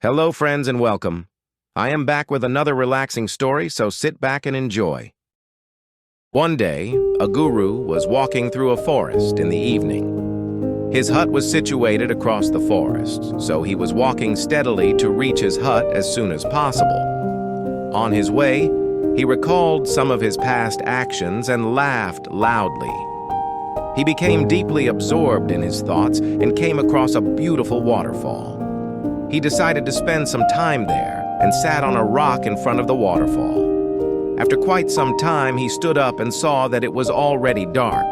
Hello, friends, and welcome. I am back with another relaxing story, so sit back and enjoy. One day, a guru was walking through a forest in the evening. His hut was situated across the forest, so he was walking steadily to reach his hut as soon as possible. On his way, he recalled some of his past actions and laughed loudly. He became deeply absorbed in his thoughts and came across a beautiful waterfall. He decided to spend some time there and sat on a rock in front of the waterfall. After quite some time, he stood up and saw that it was already dark.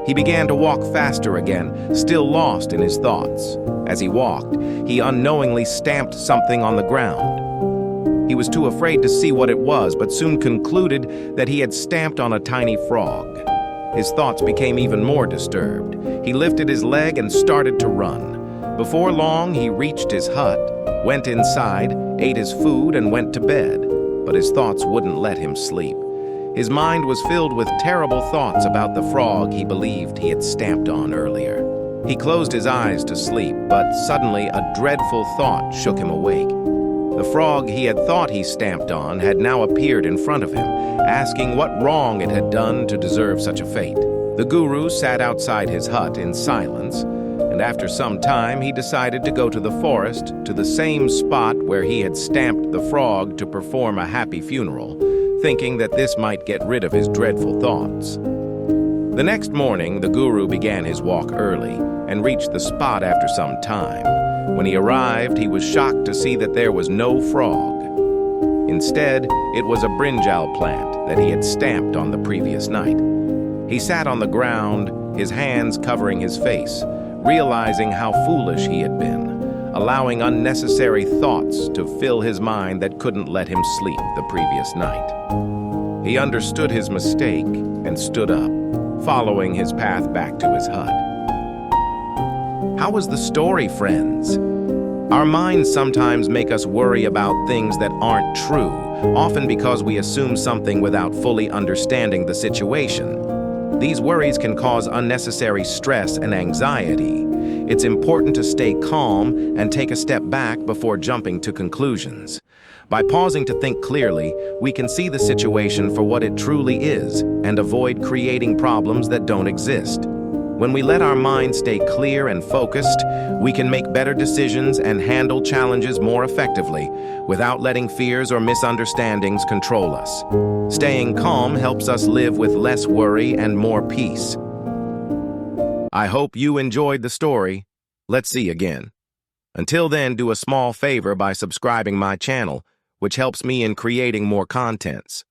He began to walk faster again, still lost in his thoughts. As he walked, he unknowingly stamped something on the ground. He was too afraid to see what it was, but soon concluded that he had stamped on a tiny frog. His thoughts became even more disturbed. He lifted his leg and started to run. Before long, he reached his hut, went inside, ate his food, and went to bed. But his thoughts wouldn't let him sleep. His mind was filled with terrible thoughts about the frog he believed he had stamped on earlier. He closed his eyes to sleep, but suddenly a dreadful thought shook him awake. The frog he had thought he stamped on had now appeared in front of him, asking what wrong it had done to deserve such a fate. The guru sat outside his hut in silence, and after some time he decided to go to the forest, to the same spot where he had stamped the frog to perform a happy funeral, thinking that this might get rid of his dreadful thoughts. The next morning, the guru began his walk early and reached the spot after some time. When he arrived, he was shocked to see that there was no frog. Instead, it was a brinjal plant that he had stamped on the previous night. He sat on the ground, his hands covering his face, realizing how foolish he had been, allowing unnecessary thoughts to fill his mind that couldn't let him sleep the previous night. He understood his mistake and stood up, following his path back to his hut. How was the story, friends? Our minds sometimes make us worry about things that aren't true, often because we assume something without fully understanding the situation. These worries can cause unnecessary stress and anxiety. It's important to stay calm and take a step back before jumping to conclusions. By pausing to think clearly, we can see the situation for what it truly is and avoid creating problems that don't exist. When we let our mind stay clear and focused, we can make better decisions and handle challenges more effectively without letting fears or misunderstandings control us. Staying calm helps us live with less worry and more peace. I hope you enjoyed the story. Let's see again. Until then, do a small favor by subscribing my channel, which helps me in creating more contents.